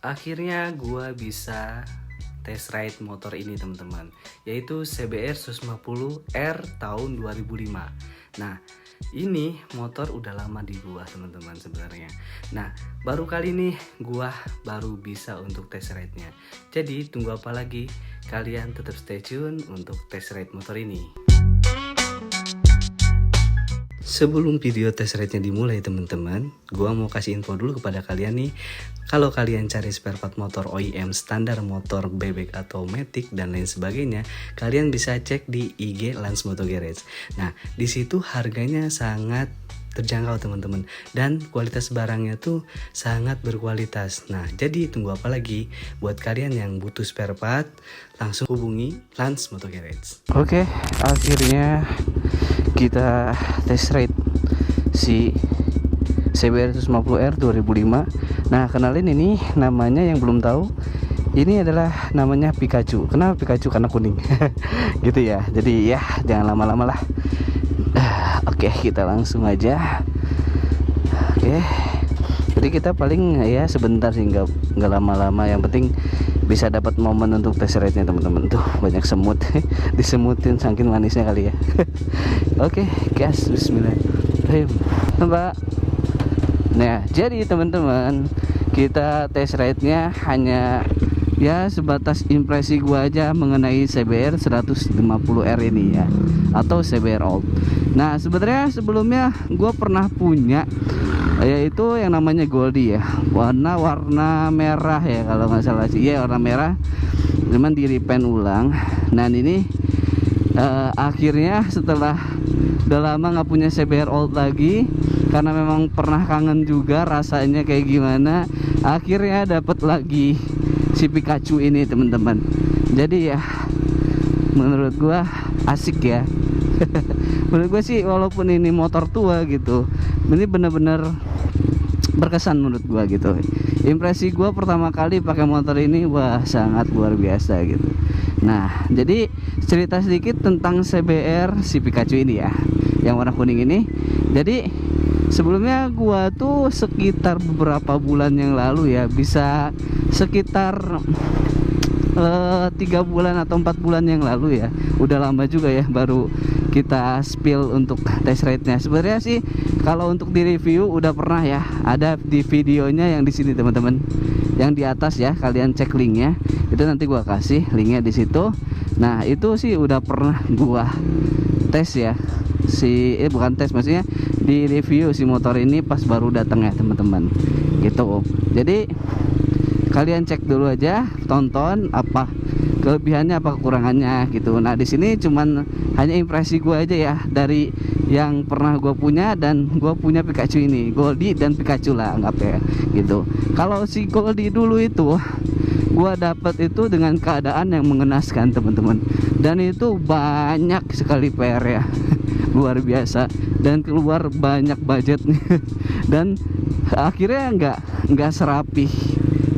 Akhirnya gua bisa test ride motor ini teman-teman, yaitu CBR 150R tahun 2005. Nah, ini motor udah lama di gua teman-teman sebenarnya. Nah, baru kali ini gua baru bisa untuk test ride-nya. Jadi tunggu apa lagi? Kalian tetap stay tune untuk test ride motor ini. Sebelum video test ride-nya dimulai teman-teman, gua mau kasih info dulu kepada kalian nih. Kalau kalian cari spare part motor OEM standar motor bebek atau matic dan lain sebagainya, kalian bisa cek di IG Lance Moto Garage. Nah, di situ harganya sangat terjangkau teman-teman, dan kualitas barangnya tuh sangat berkualitas. Nah, jadi tunggu apa lagi? Buat kalian yang butuh spare part, langsung hubungi Lance Moto Garage. Oke, akhirnya kita test ride si CBR 150R 2005. Nah, kenalin, ini namanya yang belum tahu, ini adalah namanya Pikachu. Kenapa Pikachu? Karena kuning. Gitu ya. Jadi ya jangan lama-lama lah. Oke, kita langsung aja. Oke. Jadi kita paling ya sebentar sih, nggak lama-lama. Yang penting bisa dapat momen untuk test ride-nya teman-teman. Tuh banyak semut. Disemutin saking manisnya kali ya. Oke, gas, bismillahirrahmanirrahim. Mbak. Nah, jadi teman-teman, kita test ride-nya hanya ya sebatas impresi gua aja mengenai CBR 150R ini ya, atau CBR Old. Nah, sebenarnya sebelumnya gua pernah punya, yaitu yang namanya Goldie ya, warna merah ya kalau nggak salah sih, ya warna merah, cuman di repaint ulang. Nah, ini akhirnya setelah udah lama nggak punya CBR Old lagi, karena memang pernah kangen juga rasanya kayak gimana, akhirnya dapat lagi si Pikachu ini teman-teman. Jadi ya menurut gua asik ya. Menurut gua sih walaupun ini motor tua gitu, ini bener-bener berkesan menurut gua gitu. Impresi gua pertama kali pakai motor ini, wah sangat luar biasa gitu. Nah, jadi cerita sedikit tentang CBR si Pikachu ini ya, yang warna kuning ini. Jadi sebelumnya gua tuh sekitar beberapa bulan yang lalu ya, bisa sekitar 3 bulan atau 4 bulan yang lalu ya, udah lama juga ya baru kita spill untuk test ride-nya. Sebenarnya sih kalau untuk di review udah pernah ya, ada di videonya yang di sini teman-teman, yang di atas ya, kalian cek linknya, itu nanti gua kasih linknya di situ. Nah, itu sih udah pernah gua tes ya, bukan tes, maksudnya di review si motor ini pas baru datang ya teman-teman gitu. Jadi kalian cek dulu aja, tonton apa kelebihannya apa kekurangannya gitu. Nah, di sini cuman hanya impresi gue aja ya dari yang pernah gue punya, dan gue punya Pikachu ini, Goldie dan Pikachu lah anggap ya gitu. Kalau si Goldie dulu itu gue dapat itu dengan keadaan yang mengenaskan teman-teman, dan itu banyak sekali PR ya. Luar biasa, dan keluar banyak budget. Dan akhirnya nggak serapih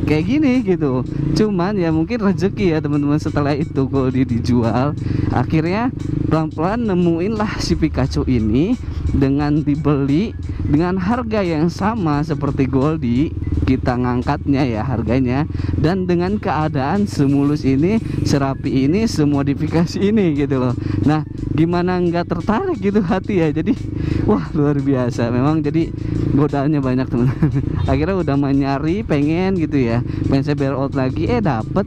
kayak gini gitu. Cuman ya mungkin rezeki ya teman-teman, setelah itu Goldie dijual, akhirnya pelan-pelan nemuin lah si Pikachu ini dengan dibeli dengan harga yang sama seperti Goldie, kita ngangkatnya ya harganya, dan dengan keadaan semulus ini, serapi ini, semodifikasi ini gitu loh. Nah, gimana nggak tertarik gitu hati ya. Jadi wah luar biasa memang. Jadi godaannya banyak teman-teman. Akhirnya udah nyari pengen gitu ya, pengen CBR Old lagi, dapet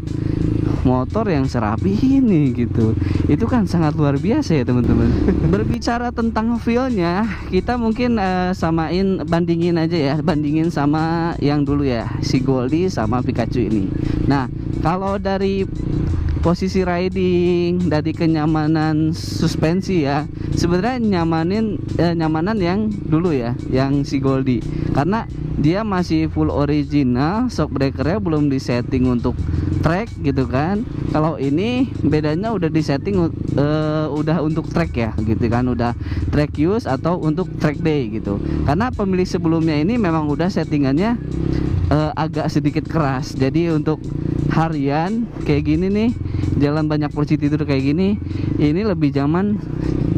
motor yang serapi ini gitu. Itu kan sangat luar biasa ya teman-teman. Berbicara tentang feel-nya, kita mungkin bandingin aja ya, bandingin sama yang dulu ya, si Goldie sama Pikachu ini. Nah, kalau dari posisi riding, dari kenyamanan suspensi ya, sebenarnya nyamanan yang dulu ya, yang si Goldie, karena dia masih full original, shock breakernya belum disetting untuk track gitu kan. Kalau ini bedanya udah disetting udah untuk track ya gitu kan, udah track use atau untuk track day gitu. Karena pemilik sebelumnya ini memang udah settingannya agak sedikit keras, jadi untuk harian kayak gini nih, jalan banyak porsi tidur kayak gini, ini lebih nyaman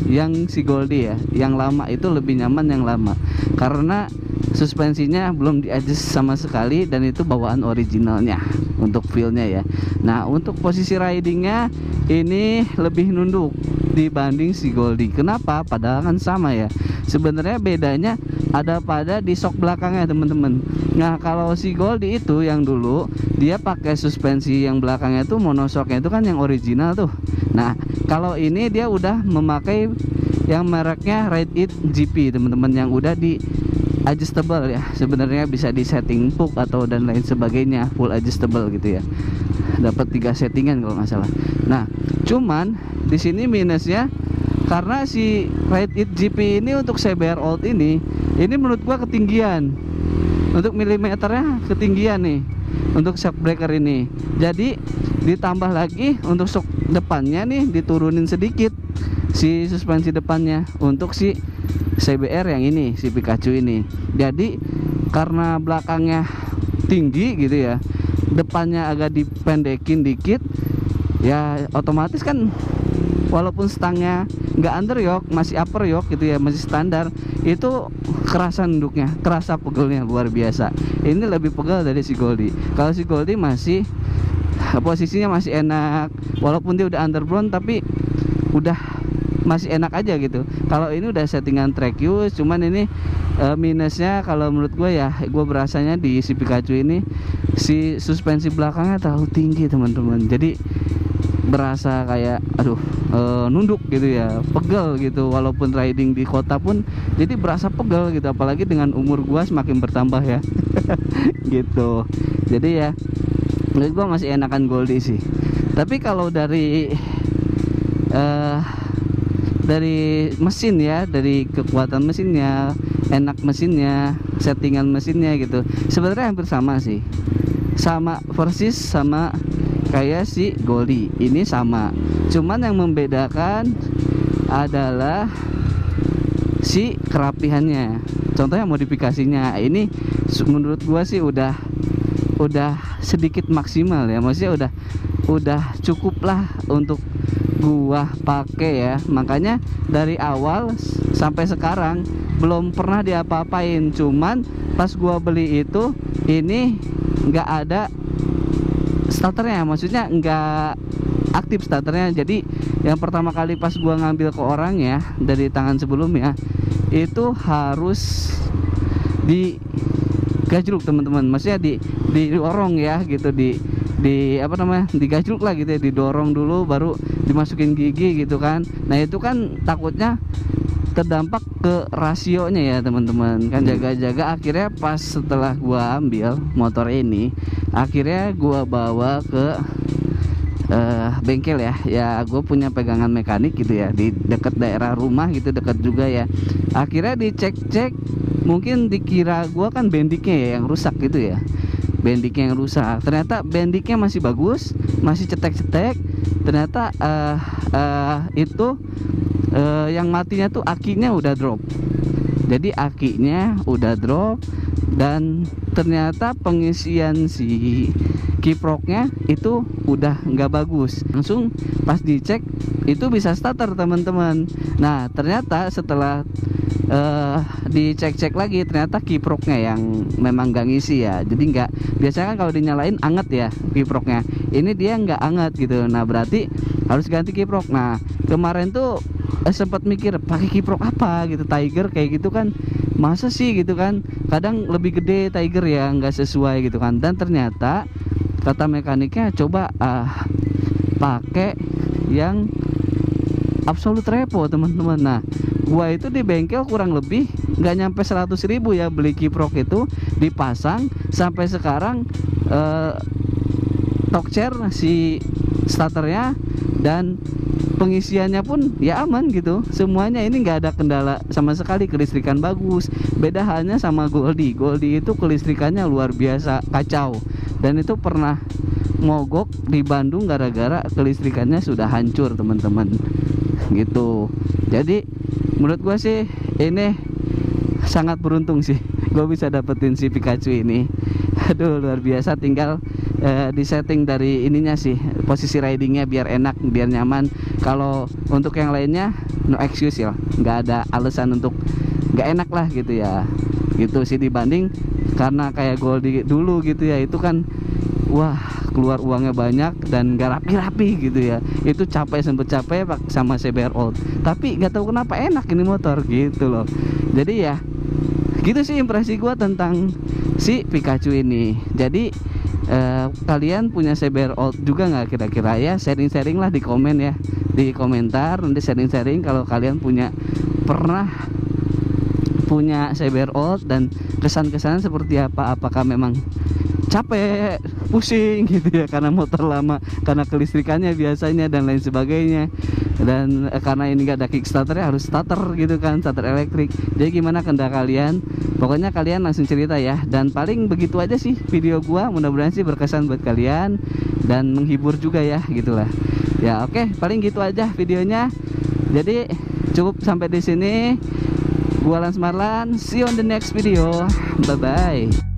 yang si Goldie ya. Yang lama itu lebih nyaman yang lama, karena suspensinya belum di-adjust sama sekali, dan itu bawaan originalnya untuk feel-nya ya. Nah, untuk posisi ridingnya ini lebih nunduk dibanding si Goldie. Kenapa? Padahal kan sama ya. Sebenarnya bedanya ada pada di shock belakangnya teman-teman. Nah, kalau si Goldie itu yang dulu dia pakai suspensi yang belakangnya itu monoshocknya itu kan yang original tuh. Nah, kalau ini dia udah memakai yang mereknya Ride It GP teman-teman, yang udah di adjustable ya. Sebenarnya bisa di setting puck atau dan lain sebagainya, full adjustable gitu ya. Dapat 3 settingan kalau nggak salah. Nah, cuman di sini minusnya karena si Ride It GP ini untuk CBR Old ini menurut gua ketinggian. Untuk milimeternya ketinggian nih untuk shock breaker ini. Jadi ditambah lagi untuk shock depannya nih diturunin sedikit si suspensi depannya untuk si CBR yang ini, si Pikachu ini. Jadi karena belakangnya tinggi gitu ya, depannya agak dipendekin dikit ya, otomatis kan walaupun stangnya nggak under yoke, masih upper yoke gitu ya, masih standar, itu kerasa nunduknya, kerasa pegelnya luar biasa. Ini lebih pegel dari si Goldie. Kalau si Goldie masih posisinya masih enak, walaupun dia udah underbrown tapi udah masih enak aja gitu. Kalau ini udah settingan track use, cuman ini minusnya kalau menurut gue ya, gue berasanya di si Pikachu ini si suspensi belakangnya terlalu tinggi teman-teman. Jadi berasa kayak aduh nunduk gitu ya, pegel gitu. Walaupun riding di kota pun jadi berasa pegel gitu, apalagi dengan umur gue semakin bertambah ya. Gitu. Jadi ya menurut gue masih enakan Goldie sih. Tapi kalau dari mesin ya, dari kekuatan mesinnya, enak mesinnya, settingan mesinnya gitu, sebenarnya hampir sama sih, sama persis sama kayak si Goldie. Ini sama, cuman yang membedakan adalah si kerapihannya. Contohnya modifikasinya ini menurut gua sih udah sedikit maksimal ya, maksudnya udah cukup lah untuk gua pakai ya. Makanya dari awal sampai sekarang belum pernah diapa-apain. Cuman pas gua beli itu ini nggak ada starternya, maksudnya nggak aktif starternya. Jadi yang pertama kali pas gua ngambil ke orang ya, dari tangan sebelumnya itu harus di gajruk teman-teman, maksudnya didorong ya gitu, di apa namanya, digajruk lah gitu ya, didorong dulu baru dimasukin gigi gitu kan. Nah itu kan takutnya terdampak ke rasionya ya teman-teman kan, jaga-jaga. Akhirnya pas setelah gua ambil motor ini, akhirnya gua bawa ke bengkel ya gue punya pegangan mekanik gitu ya, di dekat daerah rumah gitu, dekat juga ya. Akhirnya dicek-cek, mungkin dikira gue kan bendiknya ya yang rusak gitu ya, bendiknya yang rusak. Ternyata bendiknya masih bagus, masih cetek-cetek. Ternyata itu yang matinya tuh akinya udah drop. Jadi akinya udah drop, dan ternyata pengisian si kiproknya itu udah nggak bagus. Langsung pas dicek itu bisa starter teman-teman. Nah ternyata setelah dicek-cek lagi, ternyata kiproknya yang memang nggak ngisi ya. Jadi nggak, biasanya kan kalau dinyalain anget ya kiproknya, ini dia nggak anget gitu. Nah berarti harus ganti kiprok. Nah kemarin tuh sempat mikir pakai kiprok apa gitu, Tiger kayak gitu kan, masa sih gitu kan, kadang lebih gede Tiger ya, nggak sesuai gitu kan. Dan ternyata kata mekaniknya coba pakai yang Absolute Repo teman-teman. Nah gua itu di bengkel kurang lebih nggak nyampe 100.000 ya beli kiprok itu, dipasang sampai sekarang Talkchair si starternya dan pengisiannya pun ya aman gitu. Semuanya ini nggak ada kendala sama sekali, kelistrikan bagus. Beda halnya sama Goldie. Goldie itu kelistrikannya luar biasa kacau, dan itu pernah mogok di Bandung gara-gara kelistrikannya sudah hancur teman-teman gitu. Jadi menurut gua sih ini sangat beruntung sih gue bisa dapetin si Pikachu ini. Aduh luar biasa. Tinggal di setting dari ininya sih, posisi ridingnya biar enak, biar nyaman. Kalau untuk yang lainnya no excuse ya, nggak ada alasan untuk nggak enak lah gitu ya. gitu sih, dibanding karena kayak Goldie dulu gitu ya, itu kan wah keluar uangnya banyak dan gak rapi-rapi gitu ya, itu capek, sempet capek sama CBR Old, tapi gak tahu kenapa enak ini motor gitu loh. Jadi ya gitu sih impresi gua tentang si Picachu ini. Jadi kalian punya CBR Old juga nggak kira-kira ya? Sharing-sharing lah di komen ya, di komentar nanti sharing-sharing kalau kalian pernah punya CBR Old dan kesan-kesan seperti apa. Apakah memang capek, pusing gitu ya karena motor lama, karena kelistrikannya biasanya dan lain sebagainya, dan karena ini gak ada kickstarternya, harus starter gitu kan, starter elektrik. Jadi gimana kendala kalian? Pokoknya kalian langsung cerita ya. Dan paling begitu aja sih video gua, mudah-mudahan sih berkesan buat kalian dan menghibur juga ya, gitulah ya. Oke, paling gitu aja videonya. Jadi cukup sampai di sini. Gua Lans Marlan, see you on the next video. Bye bye.